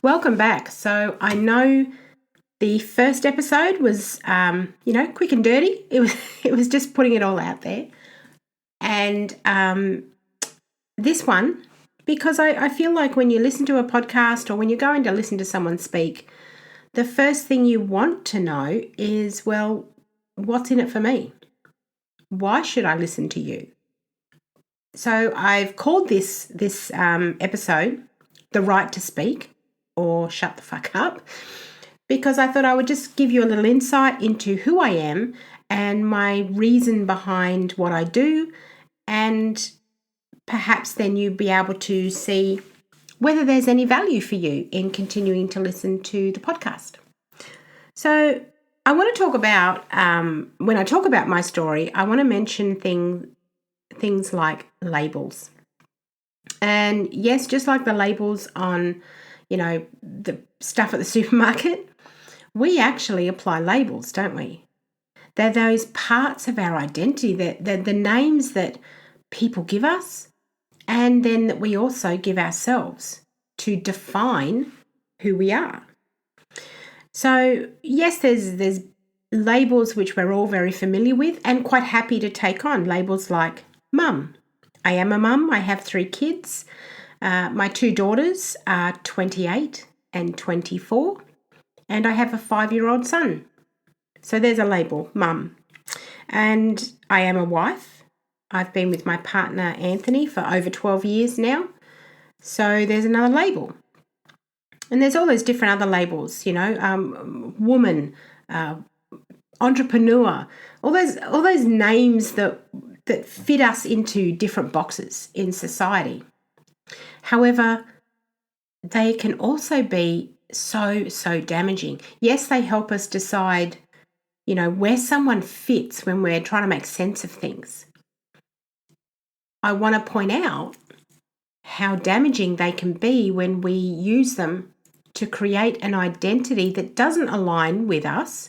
Welcome back. So I know the first episode was, quick and dirty. It was just putting it all out there. And this one, because I feel like when you listen to a podcast or when you're going to listen to someone speak, the first thing you want to know is, well, what's in it for me? Why should I listen to you? So I've called this episode The Right to Speak, or Shut the Fuck Up, because I thought I would just give you a little insight into who I am and my reason behind what I do, and perhaps then you'll be able to see whether there's any value for you in continuing to listen to the podcast. So I want to talk about, when I talk about my story, I want to mention things like labels. And yes, just like the labels on the stuff at the supermarket, we actually apply labels, don't we? They're those parts of our identity, they're the names that people give us, and then that we also give ourselves to define who we are. So yes, there's labels which we're all very familiar with and quite happy to take on. Labels like mum. I am a mum. I have 3 kids. My 2 daughters are 28 and 24, and I have a 5-year-old son. So there's a label, mum. And I am a wife. I've been with my partner, Anthony, for over 12 years now. So there's another label. And there's all those different other labels, woman, entrepreneur, all those names that fit us into different boxes in society. However, they can also be so damaging. Yes, they help us decide, where someone fits when we're trying to make sense of things. I want to point out how damaging they can be when we use them to create an identity that doesn't align with us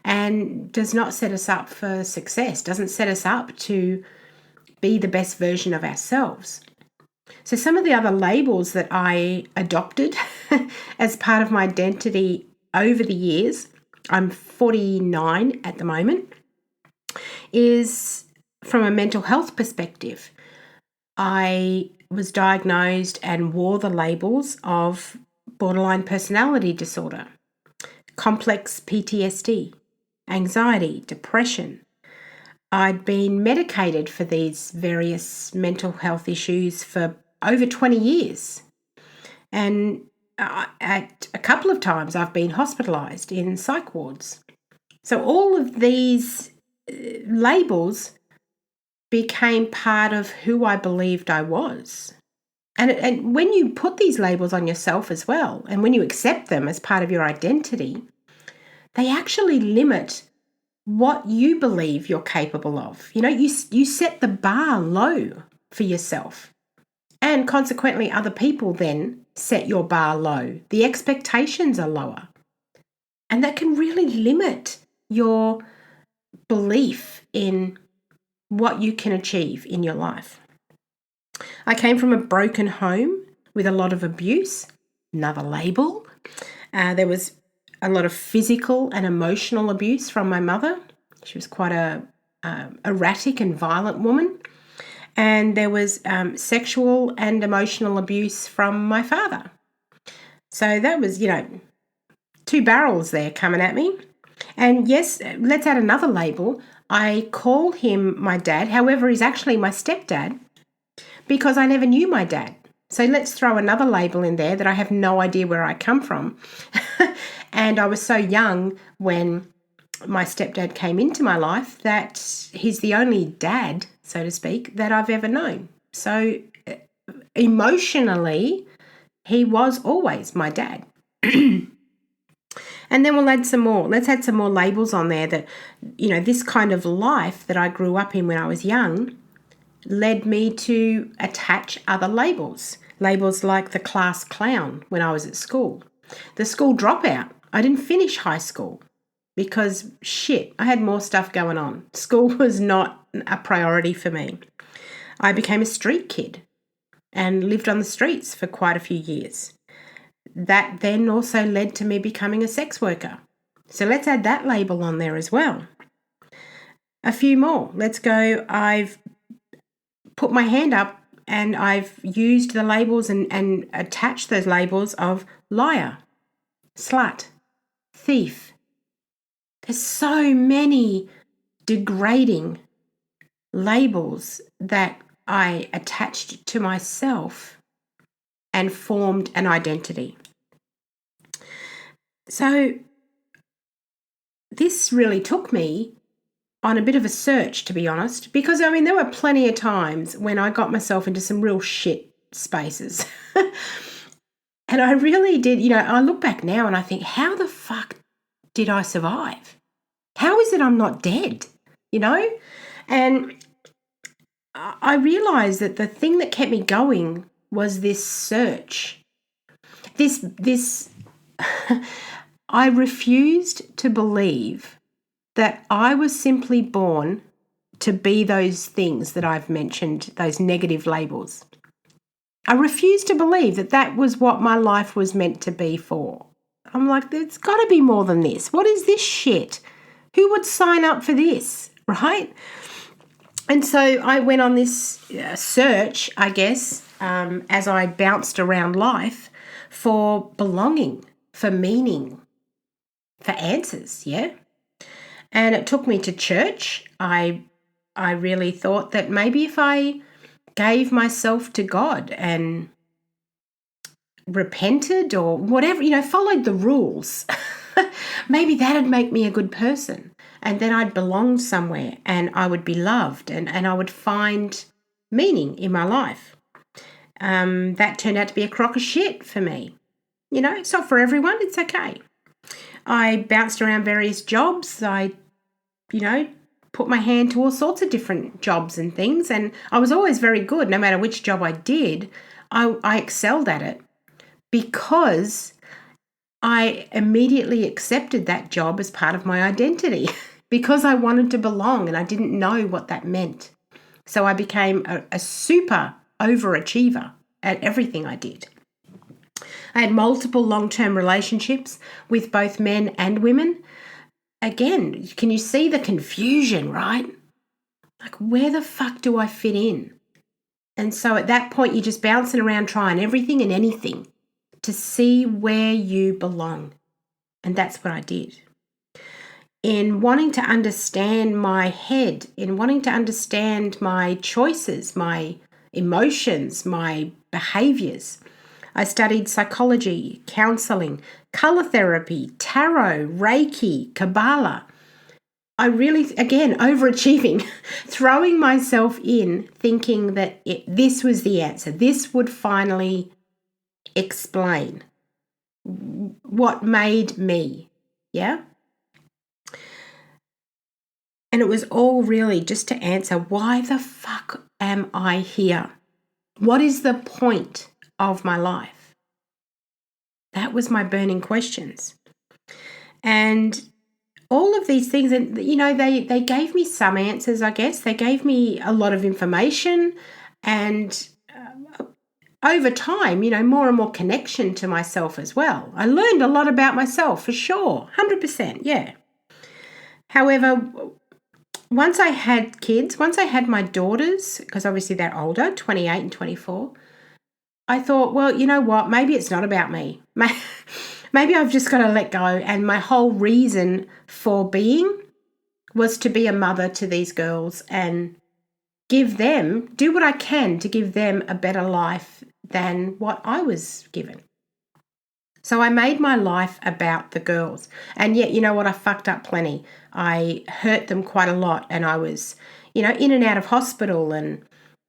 and does not set us up for success, doesn't set us up to be the best version of ourselves. So some of the other labels that I adopted as part of my identity over the years, I'm 49 at the moment, is from a mental health perspective. I was diagnosed and wore the labels of borderline personality disorder, complex PTSD, anxiety, depression. I'd been medicated for these various mental health issues for over 20 years. And at a couple of times I've been hospitalised in psych wards. So all of these labels became part of who I believed I was. And when you put these labels on yourself as well, and when you accept them as part of your identity, they actually limit what you believe you're capable of. You set the bar low for yourself, and consequently other people then set your bar low. The expectations are lower, and that can really limit your belief in what you can achieve in your life. I came from a broken home with a lot of abuse, another label. There was a lot of physical and emotional abuse from my mother. She was quite a erratic and violent woman. And there was sexual and emotional abuse from my father. So that was, 2 barrels there coming at me. And yes, let's add another label. I call him my dad. However, he's actually my stepdad because I never knew my dad. So let's throw another label in there that I have no idea where I come from. And I was so young when my stepdad came into my life that he's the only dad, so to speak, that I've ever known. So emotionally, he was always my dad. And then we'll add some more. Let's add some more labels on there that, this kind of life that I grew up in when I was young led me to attach other labels. Labels like the class clown when I was at school. The school dropout. I didn't finish high school because, I had more stuff going on. School was not a priority for me. I became a street kid and lived on the streets for quite a few years. that then also led to me becoming a sex worker. So let's add that label on there as well. A few more. Let's go. I've put my hand up and I've used the labels and attached those labels of liar, slut, thief. There's so many degrading labels that I attached to myself and formed an identity. So this really took me on a bit of a search, to be honest, because I mean, there were plenty of times when I got myself into some real shit spaces. And I really did, I look back now and I think, how the fuck did I survive? How is it I'm not dead? And I realized that the thing that kept me going was this search. This I refused to believe that I was simply born to be those things that I've mentioned, those negative labels. I refused to believe that that was what my life was meant to be for. I'm like, there's got to be more than this. What is this shit? Who would sign up for this, right? And so I went on this search, I guess, as I bounced around life for belonging, for meaning, for answers, yeah? And it took me to church. I really thought that maybe if I gave myself to God and repented or whatever, followed the rules, maybe that'd make me a good person. And then I'd belong somewhere and I would be loved and I would find meaning in my life. That turned out to be a crock of shit for me. It's not for everyone. It's okay. I bounced around various jobs. I, put my hand to all sorts of different jobs and things. And I was always very good. No matter which job I did, I excelled at it because I immediately accepted that job as part of my identity because I wanted to belong and I didn't know what that meant. So I became a super overachiever at everything I did. I had multiple long-term relationships with both men and women. Again, can you see the confusion, right? Like, where the fuck do I fit in? And so at that point, you're just bouncing around trying everything and anything to see where you belong. And that's what I did. In wanting to understand my head, in wanting to understand my choices, my emotions, my behaviors, I studied psychology, counseling, color therapy, tarot, Reiki, Kabbalah. I really, again, overachieving, throwing myself in, thinking that this was the answer. This would finally explain what made me, yeah? And it was all really just to answer, why the fuck am I here? What is the point of my life? That was my burning questions. And all of these things, and they gave me some answers, I guess. They gave me a lot of information and over time, more and more connection to myself as well. I learned a lot about myself for sure, 100%, yeah. However, once I had kids, once I had my daughters, because obviously they're older, 28 and 24, I thought, well, you know what? Maybe it's not about me. Maybe I've just got to let go. And my whole reason for being was to be a mother to these girls and do what I can to give them a better life than what I was given. So I made my life about the girls. And yet, you know what? I fucked up plenty. I hurt them quite a lot. And I was, in and out of hospital and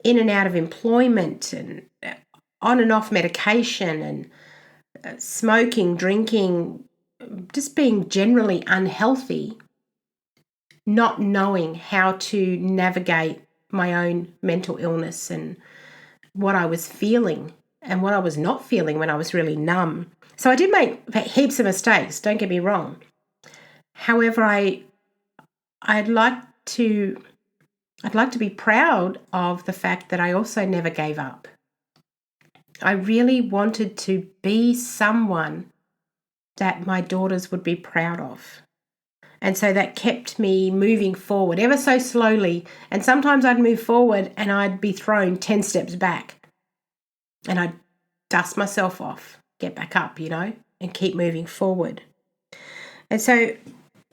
in and out of employment and on and off medication and smoking, drinking, just being generally unhealthy, not knowing how to navigate my own mental illness and what I was feeling and what I was not feeling when I was really numb. So I did make heaps of mistakes, don't get me wrong. However, I'd like to be proud of the fact that I also never gave up. I really wanted to be someone that my daughters would be proud of. And so that kept me moving forward ever so slowly. And sometimes I'd move forward and I'd be thrown 10 steps back. And I'd dust myself off, get back up, and keep moving forward. And so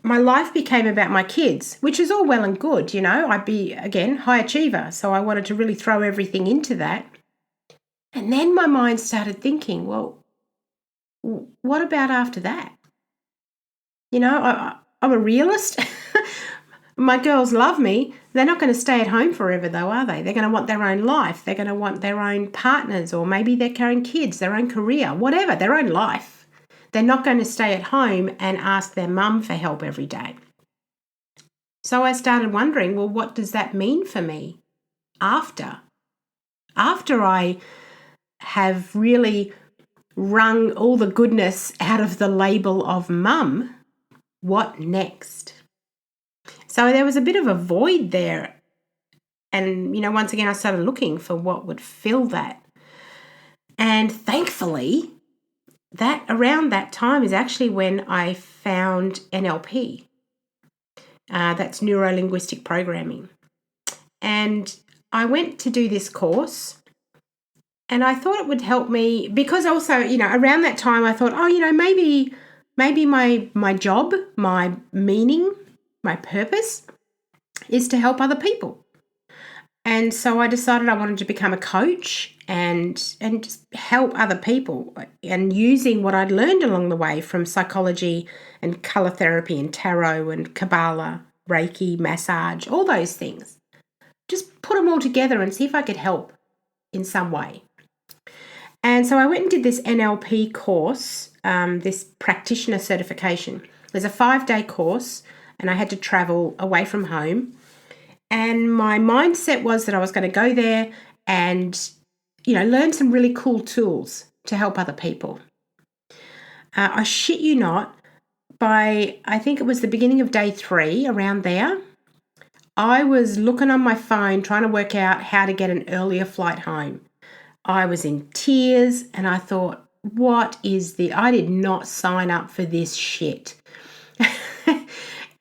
my life became about my kids, which is all well and good, I'd be, again, high achiever. So I wanted to really throw everything into that. And then my mind started thinking, well, what about after that? I'm a realist. My girls love me. They're not going to stay at home forever though, are they? They're going to want their own life. They're going to want their own partners, or maybe their own kids, their own career, whatever, their own life. They're not going to stay at home and ask their mum for help every day. So I started wondering, well, what does that mean for me after I have really wrung all the goodness out of the label of mum? What next? So there was a bit of a void there. And, once again, I started looking for what would fill that. And thankfully, that around that time is actually when I found NLP. That's neuro-linguistic programming. And I went to do this course, and I thought it would help me because also, around that time I thought, maybe my job, my meaning, my purpose is to help other people. And so I decided I wanted to become a coach and just help other people, and using what I'd learned along the way from psychology and colour therapy and tarot and Kabbalah, Reiki, massage, all those things. Just put them all together and see if I could help in some way. And so I went and did this NLP course, this practitioner certification. There's a 5-day course, and I had to travel away from home. And my mindset was that I was going to go there and, learn some really cool tools to help other people. I shit you not, by I think it was the beginning of day 3, around there, I was looking on my phone trying to work out how to get an earlier flight home. I was in tears and I thought, I did not sign up for this shit.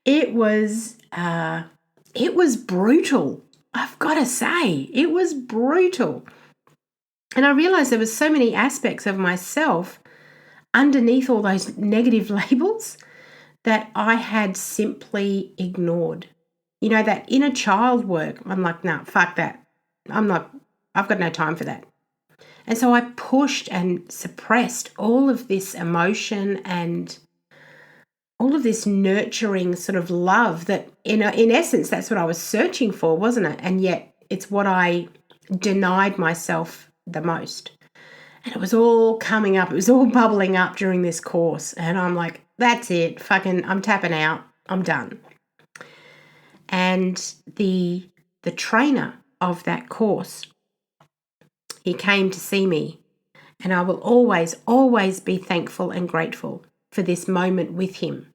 It was brutal. I've got to say, it was brutal. And I realized there were so many aspects of myself underneath all those negative labels that I had simply ignored. That inner child work. I'm like, no, fuck that. I've got no time for that. And so I pushed and suppressed all of this emotion and all of this nurturing sort of love that, in essence, that's what I was searching for, wasn't it? And yet it's what I denied myself the most. And it was all coming up. It was all bubbling up during this course. And I'm like, that's it. I'm tapping out. I'm done. And the trainer of that course, he came to see me. And I will always, always be thankful and grateful for this moment with him,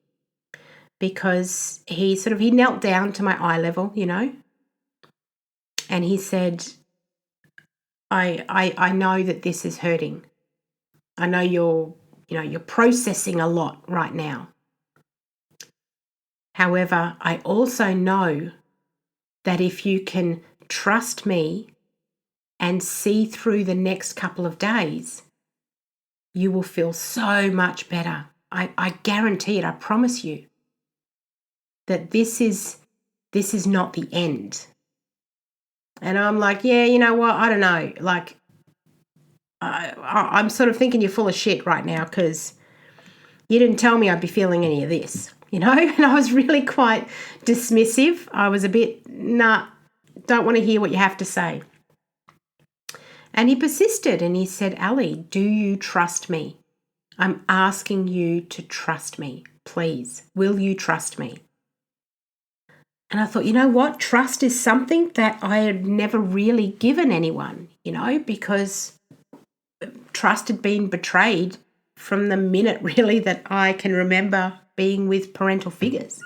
because he knelt down to my eye level, and he said, I know that this is hurting. I know you're processing a lot right now. However, I also know that if you can trust me and see through the next couple of days, you will feel so much better. I guarantee it. I promise you that this is not the end. And I'm like, yeah, you know what? I don't know. Like, I'm sort of thinking you're full of shit right now, because you didn't tell me I'd be feeling any of this, And I was really quite dismissive. I was a bit, don't want to hear what you have to say. And he persisted and he said, Ali, do you trust me? I'm asking you to trust me. Please, will you trust me? And I thought, you know what? Trust is something that I had never really given anyone, because trust had been betrayed from the minute really that I can remember being with parental figures.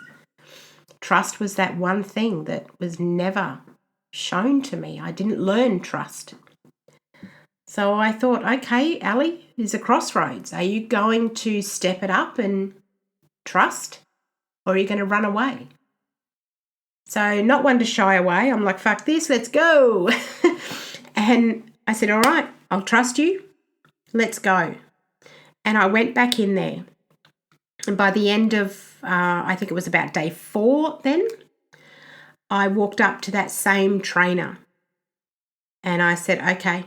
Trust was that one thing that was never shown to me. I didn't learn trust. So I thought, okay, Ali, there's a crossroads. Are you going to step it up and trust, or are you going to run away? So not one to shy away. I'm like, fuck this, let's go. And I said, all right, I'll trust you. Let's go. And I went back in there. And by the end of, I think it was about day 4 then, I walked up to that same trainer and I said, okay,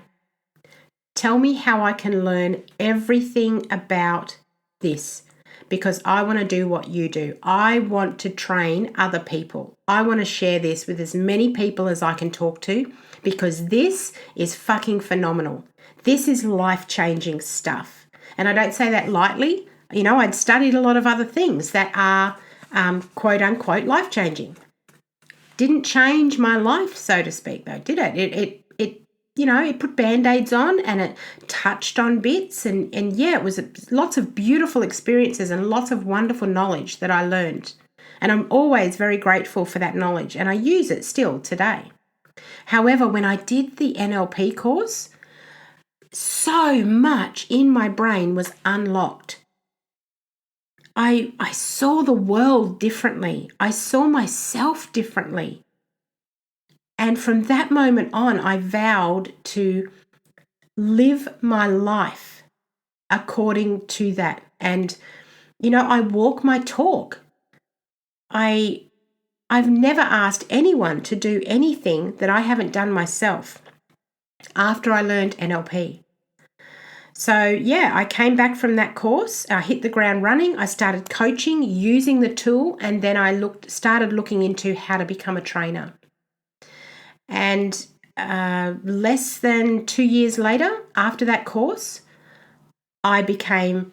tell me how I can learn everything about this, because I want to do what you do. I want to train other people. I want to share this with as many people as I can talk to, because this is fucking phenomenal. This is life-changing stuff. And I don't say that lightly. You know, I'd studied a lot of other things that are quote unquote life-changing. Didn't change my life, so to speak, though, did it? It put Band-Aids on and it touched on bits. And yeah, it was lots of beautiful experiences and lots of wonderful knowledge that I learned. And I'm always very grateful for that knowledge, and I use it still today. However, when I did the NLP course, so much in my brain was unlocked. I saw the world differently. I saw myself differently. And from that moment on, I vowed to live my life according to that. And, I walk my talk. I've never asked anyone to do anything that I haven't done myself after I learned NLP. So, yeah, I came back from that course. I hit the ground running. I started coaching using the tool, and then I started looking into how to become a trainer. And less than 2 years later, after that course, I became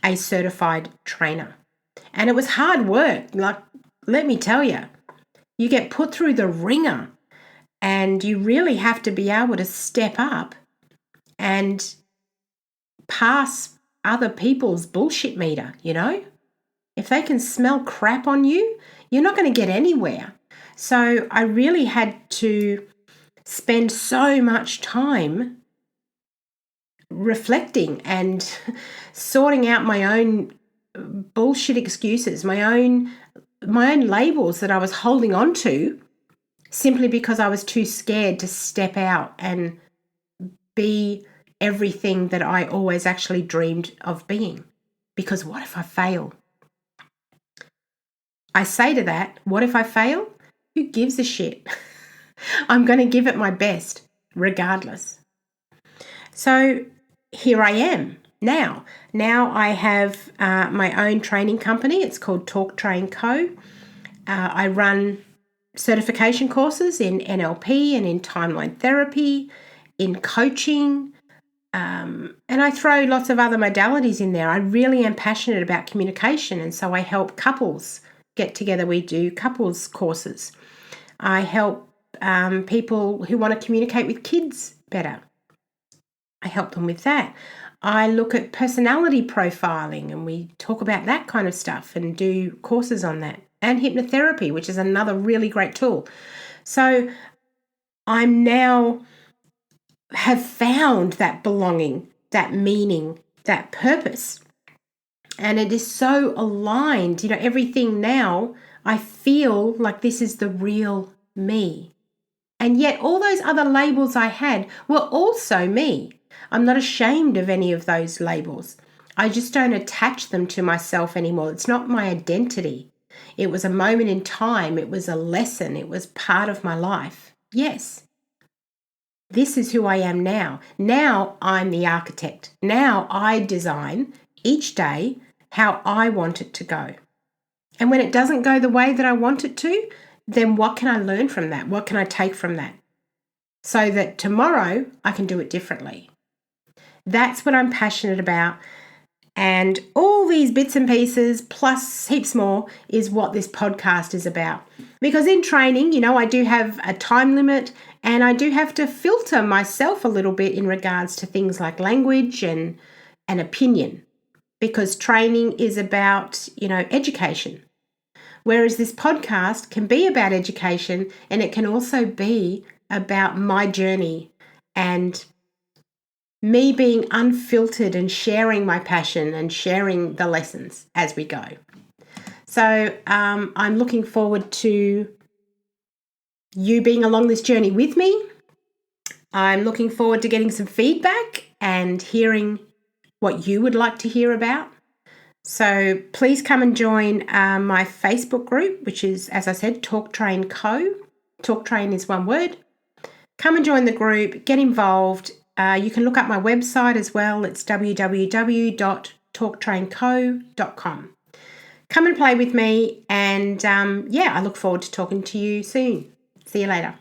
a certified trainer. And it was hard work. Like, let me tell you, you get put through the ringer, and you really have to be able to step up and pass other people's bullshit meter, If they can smell crap on you, you're not going to get anywhere. So I really had to spend so much time reflecting and sorting out my own bullshit excuses, my own labels that I was holding on to simply because I was too scared to step out and be everything that I always actually dreamed of being. Because what if I fail? I say to that, what if I fail? Who gives a shit? I'm going to give it my best, regardless. So here I am now. Now I have my own training company. It's called Talk Train Co. I run certification courses in NLP and in timeline therapy, in coaching, and I throw lots of other modalities in there. I really am passionate about communication, and so I help couples get together. We do couples courses. I help people who want to communicate with kids better. I help them with that. I look at personality profiling, and we talk about that kind of stuff and do courses on that. And hypnotherapy, which is another really great tool. So I'm now have found that belonging, that meaning, that purpose. And it is so aligned. Everything now, I feel like this is the real me. And yet all those other labels I had were also me. I'm not ashamed of any of those labels. I just don't attach them to myself anymore. It's not my identity. It was a moment in time. It was a lesson. It was part of my life. Yes. This is who I am now. Now I'm the architect. Now I design each day how I want it to go. And when it doesn't go the way that I want it to, then what can I learn from that? What can I take from that? So that tomorrow I can do it differently. That's what I'm passionate about. And all these bits and pieces, plus heaps more, is what this podcast is about. Because in training, I do have a time limit, and I do have to filter myself a little bit in regards to things like language and opinion. Because training is about, education. Whereas this podcast can be about education, and it can also be about my journey and me being unfiltered and sharing my passion and sharing the lessons as we go. So I'm looking forward to you being along this journey with me. I'm looking forward to getting some feedback and hearing what you would like to hear about. So please come and join my Facebook group, which is, as I said, Talk Train Co. Talk Train is one word. Come and join the group, get involved. You can look up my website as well. It's www.talktrainco.com. Come and play with me, and I look forward to talking to you soon. See you later.